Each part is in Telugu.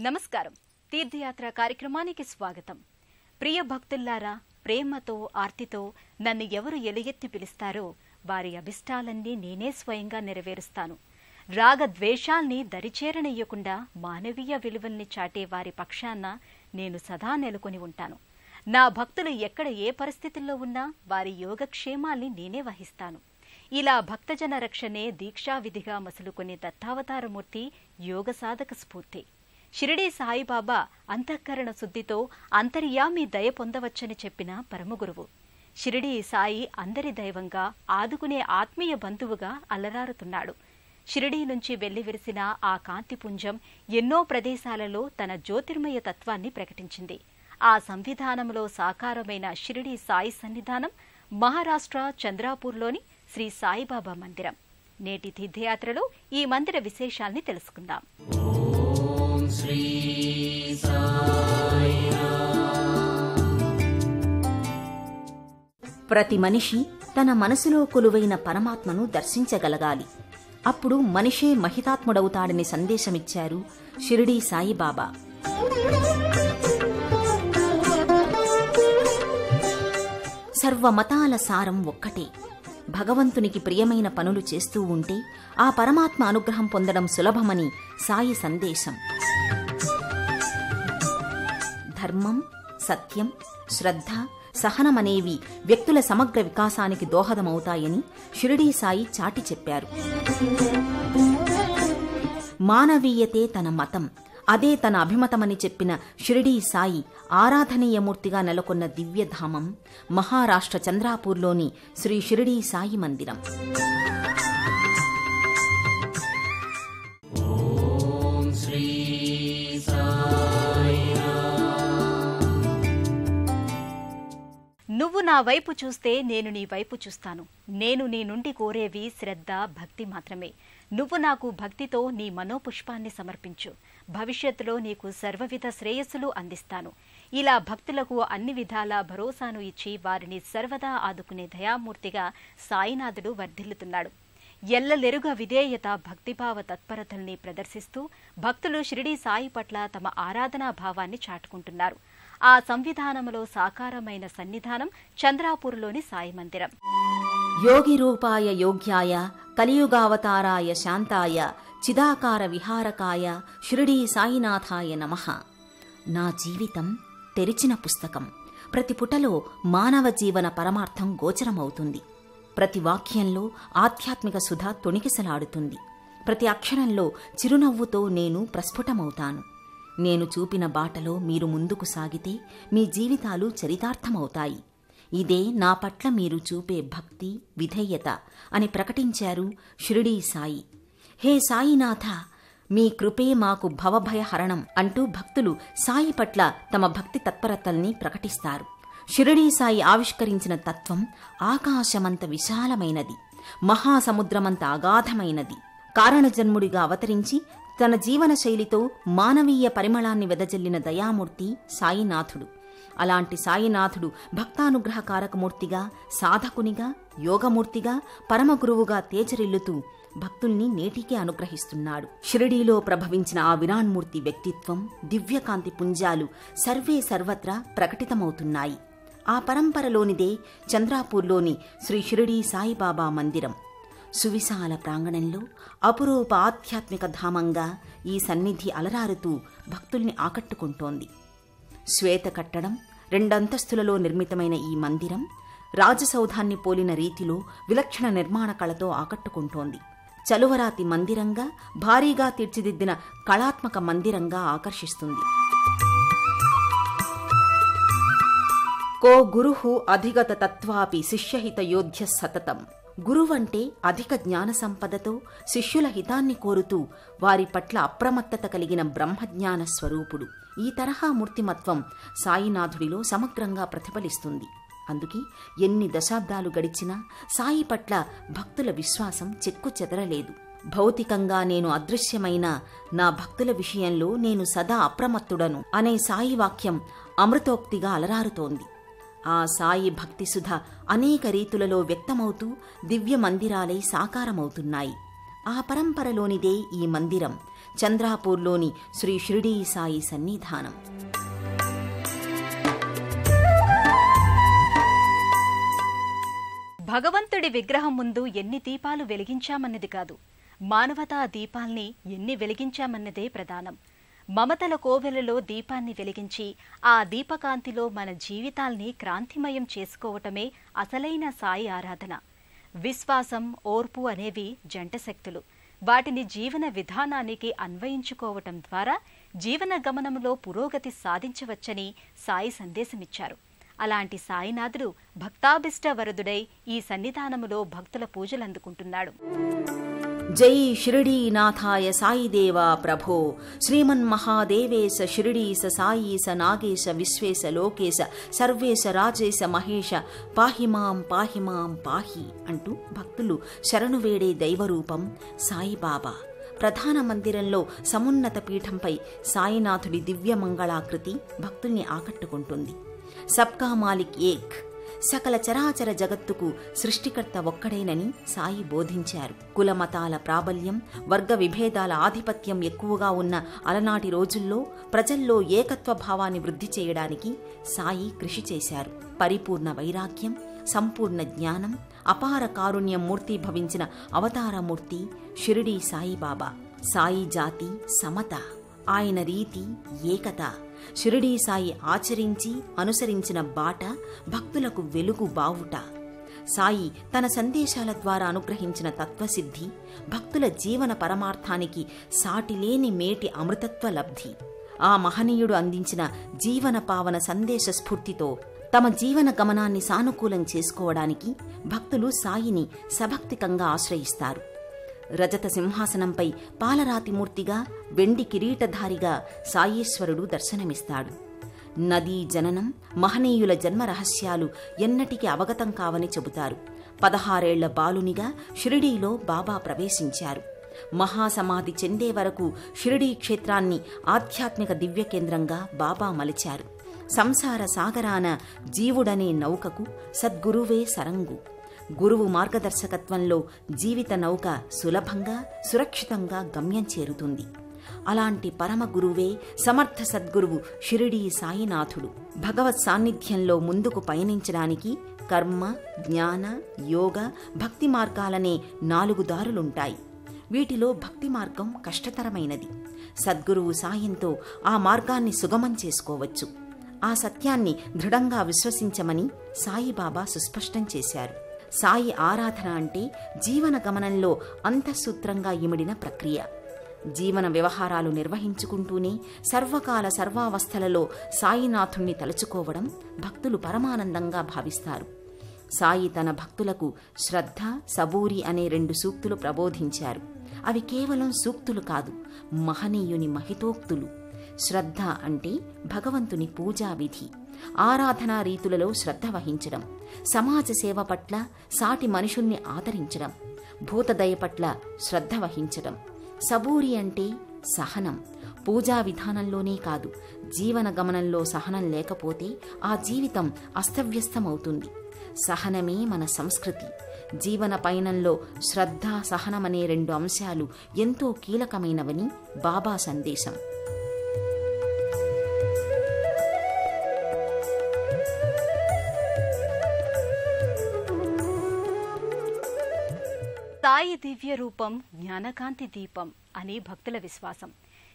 నమస్కారం. తీర్థయాత్ర కార్యక్రమానికి స్వాగతం. ప్రియ భక్తుల్లారా, ప్రేమతో ఆర్తితో నన్ను ఎవరు ఎలుగెత్తి పిలుస్తారో వారి అభిష్టాలన్నీ నేనే స్వయంగా నెరవేరుస్తాను. రాగద్వేషాల్ని దరిచేరనియ్యకుండా మానవీయ విలువల్ని చాటే వారి పక్షాన నేను సదా నెలకొని ఉంటాను. నా భక్తులు ఎక్కడ ఏ పరిస్థితుల్లో ఉన్నా వారి యోగక్షేమాల్ని నేనే వహిస్తాను. ఇలా భక్తజన రక్షణే దీక్షావిధిగా మసులుకునే దత్తావతారమూర్తి యోగ సాధక స్ఫూర్తి. షిరిడీ సాయిబాబా అంతఃకరణ శుద్ధితో అంతర్యామి దయ పొందవచ్చని చెప్పిన పరమగురువు. షిరిడీ సాయి అందరి దైవంగా, ఆదుకునే ఆత్మీయ బంధువుగా అలరారుతున్నాడు. షిరిడీ నుంచి వెల్లివిరిసిన ఆ కాంతిపుంజం ఎన్నో ప్రదేశాలలో తన జ్యోతిర్మయ తత్వాన్ని ప్రకటించింది. ఆ సంవిధానంలో సాకారమైన షిరిడీ సాయి సన్నిధానం మహారాష్ట్ర చంద్రాపూర్లోని శ్రీ సాయిబాబా మందిరం. నేటి తీర్థయాత్రలో ఈ మందిర విశేషాల్ని తెలుసుకుందాం. ప్రతి మనిషి తన మనసులో కొలువైన పరమాత్మను దర్శించగలగాలి. అప్పుడు మనిషే మహితాత్ముడవుతాడని సందేశమిచ్చారు షిరిడీ సాయిబాబా. సర్వమతాల సారం ఒక్కటే. భగవంతునికి ప్రియమైన పనులు చేస్తూ ఉంటే ఆ పరమాత్మ అనుగ్రహం పొందడం సులభమని సాయి సందేశం. ధర్మం, సత్యం, శ్రద్ధ, సహనమనేవి వ్యక్తుల సమగ్ర వికాసానికి దోహదమవుతాయని షిరిడీ సాయి చాటి చెప్పారు. మానవీయతే తన మతం, అదే తన అభిమతమని చెప్పిన షిరిడీ సాయి ఆరాధనీయమూర్తిగా నెలకొన్న దివ్యధామం మహారాష్ట్ర చంద్రాపూర్లోని శ్రీ షిరిడీ సాయి మందిరం. నువ్వు నా వైపు చూస్తే నేను నీ వైపు చూస్తాను. నేను నీ నుండి కోరేవి శ్రద్ధ, భక్తి మాత్రమే. నువ్వు నాకు భక్తితో నీ మనోపుష్పాన్ని సమర్పించు. భవిష్యత్తులో నీకు సర్వవిధ శ్రేయస్సులు అందిస్తాను. ఇలా భక్తులకు అన్ని విధాల భరోసాను ఇచ్చి వారిని సర్వదా ఆదుకునే దయామూర్తిగా సాయినాథుడు వర్ధిల్లుతున్నాడు. ఎల్లలెరుగా విధేయత, భక్తిభావ తత్పరతల్ని ప్రదర్శిస్తూ భక్తులు షిరిడీ సాయి పట్ల తమ ఆరాధనా భావాన్ని చాటుకుంటున్నారు. ఆ సంవిధానంలో సాకారమైన సన్నిధానం చంద్రాపూర్లోని సాయి మందిరం. యోగి రూపాయ యోగ్యాయ కలియుగావతారాయ శాంతాయ చిదాకార విహారకాయ షిరిడీ సాయినాథాయ నమః. నా జీవితం తెరిచిన పుస్తకం. ప్రతి పుటలో మానవ జీవన పరమార్థం గోచరమవుతుంది. ప్రతి వాక్యంలో ఆధ్యాత్మిక సుధ తొణికిసలాడుతుంది. ప్రతి అక్షరంలో చిరునవ్వుతో నేను ప్రస్ఫుటమవుతాను. నేను చూపిన బాటలో మీరు ముందుకు సాగితే మీ జీవితాలు చరితార్థమవుతాయి. ఇదే నా పట్ల మీరు చూపే భక్తి, విధేయత అని ప్రకటించారు షిరిడీ సాయి. హే సాయినాథ, మీ కృపే మాకు భవభయహరణం అంటూ భక్తులు సాయి పట్ల తమ భక్తి తత్పరతల్ని ప్రకటిస్తారు. షిరిడీ సాయి ఆవిష్కరించిన తత్వం ఆకాశమంత విశాలమైనది, మహాసముద్రమంత అగాధమైనది. కారణజన్ముడిగా అవతరించి తన జీవన శైలితో మానవీయ పరిమళాన్ని వెదజల్లిన దయామూర్తి సాయినాథుడు. అలాంటి సాయినాథుడు భక్తానుగ్రహకారకమూర్తిగా, సాధకునిగా, యోగమూర్తిగా, పరమగురువుగా తేజరిల్లుతూ భక్తుల్ని నేటికే అనుగ్రహిస్తున్నాడు. షిరిడీలో ప్రభవించిన ఆ విరాన్మూర్తి వ్యక్తిత్వం, దివ్యకాంతి పుంజాలు సర్వే సర్వత్రా ప్రకటితమవుతున్నాయి. ఆ పరంపరలోనిదే చంద్రాపూర్లోని శ్రీ షిరిడీ సాయిబాబా మందిరం. సువిశాల ప్రాంగణంలో అపురూప ఆధ్యాత్మిక ధామంగా ఈ సన్నిధి అలరారుతూ భక్తుల్ని ఆకట్టుకుంటోంది. శ్వేత కట్టడం, 2 అంతస్తులలో నిర్మితమైన ఈ మందిరం రాజసౌధాన్ని పోలిన రీతిలో విలక్షణ నిర్మాణ కళతో ఆకట్టుకుంటోంది. చలువరాతి మందిరంగా, భారీగా తీర్చిదిద్దిన కళాత్మక మందిరంగా ఆకర్షిస్తుంది. కో గురుః అధిగత తత్వాపి శిష్యహిత యోధ్య సతతం. గురువంటే అధిక జ్ఞాన సంపదతో శిష్యుల హితాన్ని కోరుతూ వారి పట్ల అప్రమత్తత కలిగిన బ్రహ్మజ్ఞాన స్వరూపుడు. ఈ తరహా మూర్తిమత్వం సాయినాథుడిలో సమగ్రంగా ప్రతిఫలిస్తుంది. అందుకే ఎన్ని దశాబ్దాలు గడిచినా సాయి పట్ల భక్తుల విశ్వాసం చెక్కు చెదరలేదు. భౌతికంగా నేను అదృశ్యమైన నా భక్తుల విషయంలో నేను సదా అప్రమత్తుడను అనే సాయి వాక్యం అమృతోక్తిగా అలరారుతోంది. ఆ సాయి భక్తిసుధ అనేక రీతులలో వ్యక్తమవుతూ దివ్య మందిరాలై సాకారమవుతున్నాయి. ఆ పరంపరలోనిదే ఈ మందిరం చంద్రాపూర్లోని శ్రీ షిరిడీ సాయి సన్నిధానం. భగవంతుడి విగ్రహం ముందు ఎన్ని దీపాలు వెలిగించామన్నది కాదు, మానవతా దీపాల్ని ఎన్ని వెలిగించామన్నదే ప్రధానం. మమతల కోవెలలో దీపాన్ని వెలిగించి ఆ దీపకాంతిలో మన జీవితాల్ని క్రాంతిమయం చేసుకోవటమే అసలైన సాయి ఆరాధన. విశ్వాసం, ఓర్పు అనేవి జంట శక్తులు. వాటిని జీవన విధానానికి అన్వయించుకోవటం ద్వారా జీవన గమనంలో పురోగతి సాధించవచ్చని సాయి సందేశమిచ్చారు. అలాంటి సాయినాథుడు భక్తాభిష్ట వరదుడై ఈ సన్నిధానములో భక్తుల పూజలందుకుంటున్నాడు. జై షిరిడీనాథాయ సాయిదేవా ప్రభో శ్రీమన్మహాదేవేశ షిరిడీశ సాయీశ నాగేశ విశ్వేశ లోకేశ సర్వేశ రాజేశ మహేశ పాహిమాం పాహిమాం పాహి అంటూ భక్తులు శరణు వేడే దైవరూపం సాయిబాబా. ప్రధాన మందిరంలో సమున్నత పీఠంపై సాయినాథుడి దివ్యమంగళాకృతి భక్తుల్ని ఆకట్టుకుంటుంది. సబ్కా మాలిక్ ఏక్, సకల చరాచర జగత్తుకు సృష్టికర్త ఒక్కడేనని సాయి బోధించారు. కులమతాల ప్రాబల్యం, వర్గ విభేదాల ఆధిపత్యం ఎక్కువగా ఉన్న అలనాటి రోజుల్లో ప్రజల్లో ఏకత్వ భావాన్ని వృద్ధి చేయడానికి సాయి కృషి చేశారు. పరిపూర్ణ వైరాగ్యం, సంపూర్ణ జ్ఞానం, అపార కారుణ్యం మూర్తీభవించిన అవతారమూర్తి షిరిడీ సాయిబాబా. సాయి జాతి సమత, ఆయన రీతి ఏకత. షిరిడీ సాయి ఆచరించి అనుసరించిన బాట భక్తులకు వెలుగు బావుట. సాయి తన సందేశాల ద్వారా అనుగ్రహించిన తత్వసిద్ధి భక్తుల జీవన పరమార్థానికి సాటిలేని మేటి అమృతత్వ లబ్ధి. ఆ మహనీయుడు అందించిన జీవన పావన సందేశ స్ఫూర్తితో తమ జీవన గమనాన్ని సానుకూలం చేసుకోవడానికి భక్తులు సాయిని సభక్తికంగా ఆశ్రయిస్తారు. రజత సింహాసనంపై పాలరాతిమూర్తిగా, వెండి కిరీటధారిగా సాయీశ్వరుడు దర్శనమిస్తాడు. నదీ జననం, మహనీయుల జన్మ రహస్యాలు ఎన్నటికీ అవగతం కావని చెబుతారు. 16 ఏళ్ల బాలునిగా షిరిడీలో బాబా ప్రవేశించారు. మహాసమాధి చెందే వరకు షిరిడీ క్షేత్రాన్ని ఆధ్యాత్మిక దివ్య కేంద్రంగా బాబా మలిచారు. సంసార సాగరాన జీవుడనే నౌకకు సద్గురువే సరంగు. గురువు మార్గదర్శకత్వంలో జీవిత నౌక సులభంగా, సురక్షితంగా గమ్యం చేరుతుంది. అలాంటి పరమ గురువే సమర్థ సద్గురువు షిరిడీ సాయినాథుడు. భగవత్ సాన్నిధ్యంలో ముందుకు పయనించడానికి కర్మ, జ్ఞాన, యోగ, భక్తి మార్గాలనే 4 దారులుంటాయి. వీటిలో భక్తి మార్గం కష్టతరమైనది. సద్గురువు సాయంతో ఆ మార్గాన్ని సుగమం చేసుకోవచ్చు. ఆ సత్యాన్ని దృఢంగా విశ్వసించమని సాయిబాబా సుస్పష్టం చేశారు. సాయి ఆరాధన అంటే జీవన గమనంలో అంతఃసూత్రంగా ఇమిడిన ప్రక్రియ. జీవన వ్యవహారాలు నిర్వహించుకుంటూనే సర్వకాల సర్వావస్థలలో సాయినాథుణ్ణి తలుచుకోవడం భక్తులు పరమానందంగా భావిస్తారు. సాయి తన భక్తులకు శ్రద్ధ, సబూరి అనే 2 సూక్తులు ప్రబోధించారు. అవి కేవలం సూక్తులు కాదు, మహనీయుని మహితోక్తులు. శ్రద్ధ అంటే భగవంతుని పూజా విధి, ఆరాధనా రీతులలో శ్రద్ధ వహించడం, సమాజ సేవ పట్ల, సాటి మనుషుల్ని ఆదరించడం, భూతదయ పట్ల శ్రద్ధ వహించడం. సబూరి అంటే సహనం. పూజా విధానంలోనే కాదు, జీవన గమనంలో సహనం లేకపోతే ఆ జీవితం అస్తవ్యస్తమవుతుంది. సహనమే మన సంస్కృతి. జీవన పయనంలో శ్రద్ధ, సహనమనే 2 అంశాలు ఎంతో కీలకమైనవని బాబా సందేశం. సాయి దివ్య రూపం జ్ఞానకాంతి దీపం అని భక్తుల విశ్వాసం.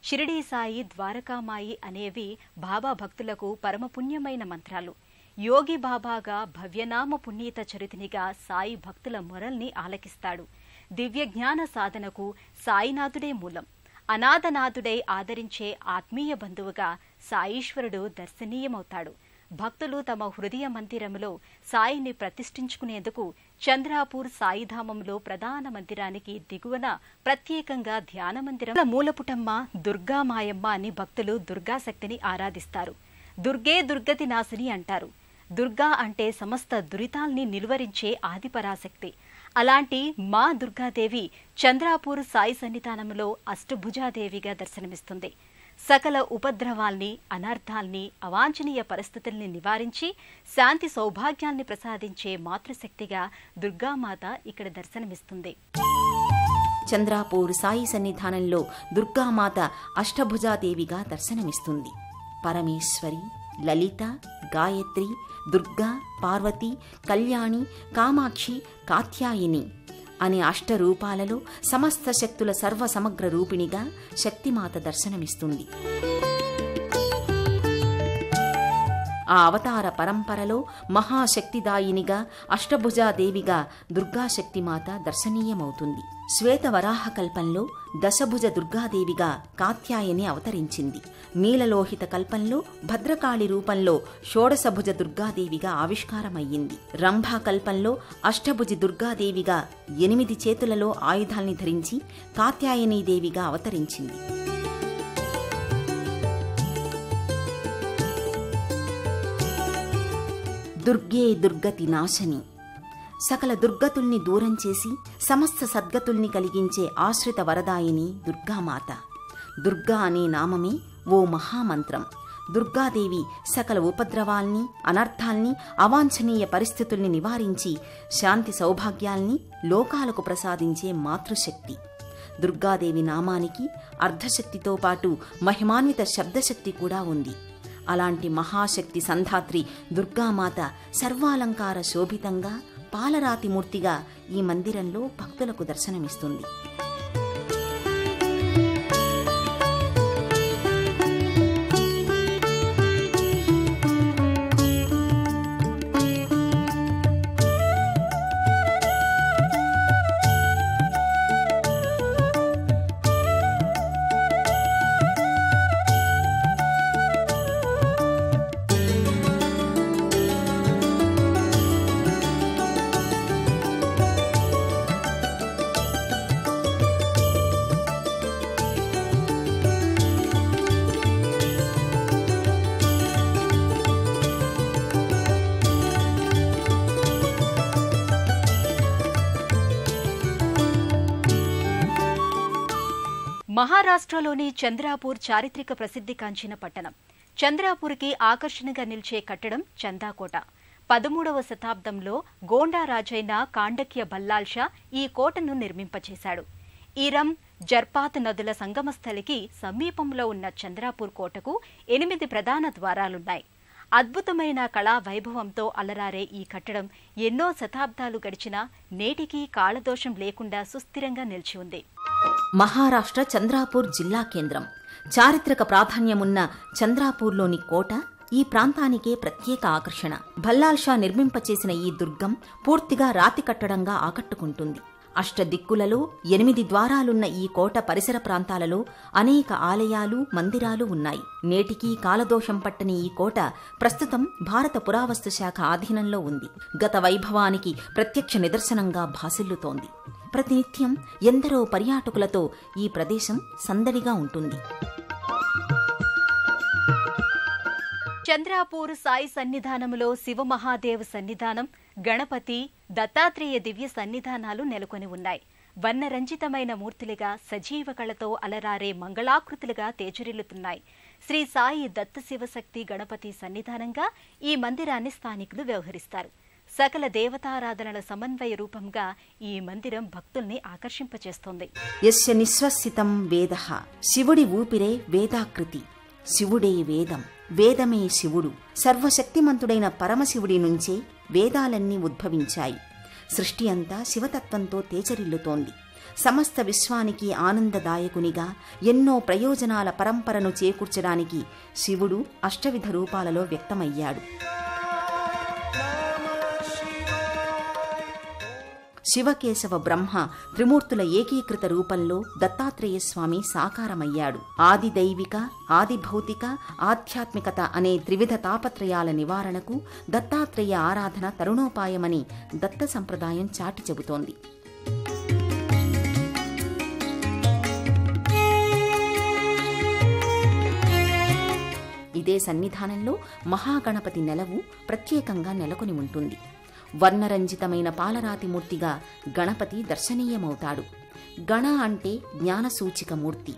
షిరిడీ సాయి, ద్వారకామాయి అనేవి బాబా భక్తులకు పరమపుణ్యమైన మంత్రాలు. యోగి బాబాగా, భవ్యనామ పునీత చరితునిగా సాయి భక్తుల మొరల్ని ఆలకిస్తాడు. దివ్య జ్ఞాన సాధనకు సాయినాథుడే మూలం. అనాథనాథుడై ఆదరించే ఆత్మీయ బంధువుగా సాయీశ్వరుడు దర్శనీయమవుతాడు. భక్తులు తమ హృదయ మందిరంలో సాయిని ప్రతిష్ఠించుకునేందుకు చంద్రాపూర్ సాయిధామంలో ప్రధాన మందిరానికి దిగువన ప్రత్యేకంగా ధ్యాన మందిరం మూలపుటమ్మ దుర్గామాయమ్మ అని భక్తులు దుర్గాశక్తిని ఆరాధిస్తారు. దుర్గే దుర్గతి నాశిని అంటారు. దుర్గా అంటే సమస్త దురితాల్ని నిలువరించే ఆదిపరాశక్తి. అలాంటి మా దుర్గాదేవి చంద్రాపూర్ సాయి సన్నిధానంలో అష్టభుజాదేవిగా దర్శనమిస్తుంది. సకల ఉపద్రవాల్ని, అనర్థాల్ని, అవాంఛనీయ పరిస్థితుల్ని నివారించి శాంతి సౌభాగ్యాల్ని ప్రసాదించే మాతృశక్తిగా దుర్గామాత ఇక్కడ దర్శనమిస్తుంది. చంద్రాపూర్ సాయి సన్నిధానంలో దుర్గామాత అష్టభుజాదేవిగా దర్శనమిస్తుంది. పరమేశ్వరి, లలిత, గాయత్రి, దుర్గా, పార్వతి, కళ్యాణి, కామాక్షి, కాత్యాయిని అనే అష్టరూపాలలో సమస్త శక్తుల సర్వసమగ్ర రూపిణిగా శక్తిమాత దర్శనమిస్తుంది. ఆ అవతార పరంపరలో మహాశక్తిదాయినిగా అష్టభుజాదేవిగా దుర్గాశక్తిమాత దర్శనీయమవుతుంది. శ్వేతవరాహ కల్పంలో దశభుజ దుర్గాదేవిగా కాత్యాయని అవతరించింది. నీలలోహిత కల్పంలో భద్రకాళి రూపంలో షోడశభుజ దుర్గాదేవిగా ఆవిష్కారమయ్యింది. రంభా కల్పంలో అష్టభుజి దుర్గాదేవిగా 8 చేతులలో ఆయుధాల్ని ధరించి కాత్యాయనీదేవిగా అవతరించింది. దుర్గే దుర్గతి నాశని, సకల దుర్గతుల్ని దూరం చేసి సమస్త సద్గతుల్ని కలిగించే ఆశ్రిత వరదాయిని దుర్గామాత. దుర్గా అనే నామమే ఓ మహామంత్రం. దుర్గాదేవి సకల ఉపద్రవాల్ని, అనర్థాల్ని, అవాంఛనీయ పరిస్థితుల్ని నివారించి శాంతి సౌభాగ్యాల్ని లోకాలకు ప్రసాదించే మాతృశక్తి. దుర్గాదేవి నామానికి అర్ధశక్తితో పాటు మహిమాన్విత శబ్దశక్తి కూడా ఉంది. అలాంటి మహాశక్తి సంధాత్రి దుర్గామాత సర్వాలంకార శోభితంగా పాలరాతి మూర్తిగా ఈ మందిరంలో భక్తులకు దర్శనమిస్తుంది. మహారాష్ట్రలోని చంద్రాపూర్ చారిత్రక ప్రసిద్ధిగాంచిన పట్టణం. చంద్రాపూర్కి ఆకర్షణగా నిలిచే కట్టడం చందాకోట. 13వ శతాబ్దంలో గోండా రాజైన కాండక్య బల్లాల్ షా ఈ కోటను నిర్మింపచేశాడు. ఈరం, జర్పాత్ నదుల సంగమస్థలికి సమీపంలో ఉన్న చంద్రాపూర్ కోటకు 8 ప్రధాన ద్వారాలున్నాయి. అద్భుతమైన కళా వైభవంతో అలరారే ఈ కట్టడం ఎన్నో శతాబ్దాలు గడిచినా నేటికీ కాళదోషం లేకుండా సుస్థిరంగా నిలిచి ఉంది. మహారాష్ట్ర చంద్రాపూర్ జిల్లా కేంద్రం. చారిత్రక ప్రాధాన్యమున్న చంద్రాపూర్లోని కోట ఈ ప్రాంతానికే ప్రత్యేక ఆకర్షణ. భల్లాల్ షా నిర్మింపచేసిన ఈ దుర్గం పూర్తిగా రాతి కట్టడంగా ఆకట్టుకుంటుంది. అష్టదిక్కులలో 8 ద్వారాలున్న ఈ కోట పరిసర ప్రాంతాలలో అనేక ఆలయాలు, మందిరాలు ఉన్నాయి. నేటికీ కాలదోషం పట్టని ఈ కోట ప్రస్తుతం భారత పురావస్తు శాఖ ఆధీనంలో ఉంది. గత వైభవానికి ప్రత్యక్ష నిదర్శనంగా భాసిల్లుతోంది. ప్రతినిత్యం ఎందరో పర్యాటకులతో ఈ ప్రదేశం సందడిగా ఉంటుంది. చంద్రాపూర్ సాయి సన్నిధానంలో శివమహాదేవ్ సన్నిధానం, గణపతి, దత్తాత్రేయ దివ్య సన్నిధానాలు నెలకొని ఉన్నాయి. వర్ణరంజితమైన మూర్తులుగా సజీవ కళతో అలరారే మంగళాకృతులుగా తేజరిల్లుతున్నాయి. శ్రీ సాయి దత్త శివశక్తి గణపతి సన్నిధానంగా ఈ మందిరాన్ని స్థానికులు వ్యవహరిస్తారు. సకల దేవతారాధనల సమన్వయ రూపంగా ఈ మందిరం భక్తుల్ని ఆకర్షింపచేస్తోంది. యస్య నిశ్వసితం వేదః, శివుడి ఊపిరే వేదాకృతి, శివుడే వేదం, వేదమే శివుడు. సర్వశక్తిమంతుడైన పరమశివుడి నుంచే వేదాలన్నీ ఉద్భవించాయి. సృష్టి అంతా శివతత్వంతో తేజరిల్లుతోంది. సమస్త విశ్వానికి ఆనందదాయకునిగా ఎన్నో ప్రయోజనాల పరంపరను చేకూర్చడానికి శివుడు అష్టవిధ రూపాలలో వ్యక్తమయ్యాడు. శివకేశవ బ్రహ్మ త్రిమూర్తుల ఏకీకృత రూపంలో దత్తాత్రేయస్వామి సాకారమయ్యాడు. ఆది దైవిక, ఆది భౌతిక, ఆధ్యాత్మికత అనే త్రివిధ తాపత్రయాల నివారణకు దత్తాత్రేయ ఆరాధన తరుణోపాయమని దత్త సంప్రదాయం చాటి చెబుతోంది. ఇదే సన్నిధానంలో మహాగణపతి నెలవు ప్రత్యేకంగా నెలకొని ఉంటుంది. వర్ణరంజితమైన పాలరాతి మూర్తిగా గణపతి దర్శనీయమవుతాడు. గణ అంటే జ్ఞానసూచిక మూర్తి,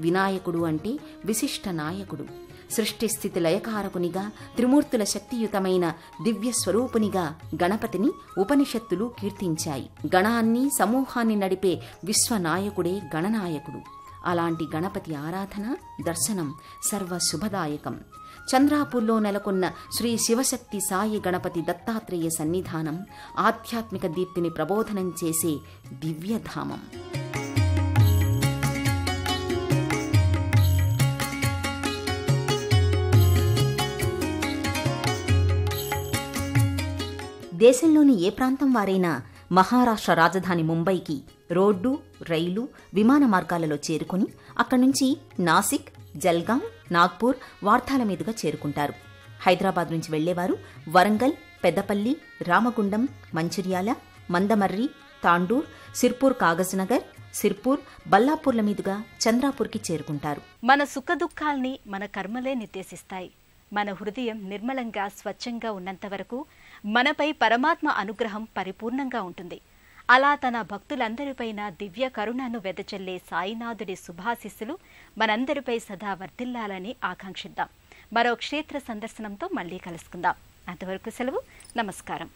వినాయకుడు అంటే విశిష్ట నాయకుడు. సృష్టిస్థితి లయకారకునిగా త్రిమూర్తుల శక్తియుతమైన దివ్య స్వరూపునిగా గణపతిని ఉపనిషత్తులు కీర్తించాయి. గణాన్ని సమూహాన్ని నడిపే విశ్వనాయకుడే గణనాయకుడు. అలాంటి గణపతి ఆరాధన దర్శనం సర్వశుభదాయకం. చంద్రాపూర్లో నెలకొన్న శ్రీ శివశక్తి సాయి గణపతి దత్తాత్రేయ సన్నిధానం ఆధ్యాత్మిక దీప్తిని ప్రబోధనం చేసే దివ్యధామం. దేశంలోని ఏ ప్రాంతం వారైనా మహారాష్ట్ర రాజధాని ముంబైకి రోడ్డు, రైలు, విమాన మార్గాలలో చేరుకుని అక్కడి నుంచి నాసిక్, జల్గాం, నాగ్పూర్, వార్తాల మీదుగా చేరుకుంటారు. హైదరాబాద్ నుంచి వెళ్లేవారు వరంగల్, పెద్దపల్లి, రామగుండం, మంచిర్యాల, మందమర్రి, తాండూర్, సిర్పూర్, కాగజ్నగర్, సిర్పూర్, బల్లాపూర్ల మీదుగా చంద్రాపూర్కి చేరుకుంటారు. మన సుఖదుఖాల్ని మన కర్మలే నిర్దేశిస్తాయి. మన హృదయం నిర్మలంగా స్వచ్ఛంగా ఉన్నంత వరకు మనపై పరమాత్మ అనుగ్రహం పరిపూర్ణంగా ఉంటుంది. అలా తన భక్తులందరిపైన దివ్య కరుణను వెదజల్లే సాయినాథుడి శుభాశిస్సులు మనందరిపై సదా వర్ధిల్లాలని ఆకాంక్షిద్దాం. మరో క్షేత్ర సందర్శనంతో మళ్లీ కలుసుకుందాం. అంతవరకు సెలవు. నమస్కారం.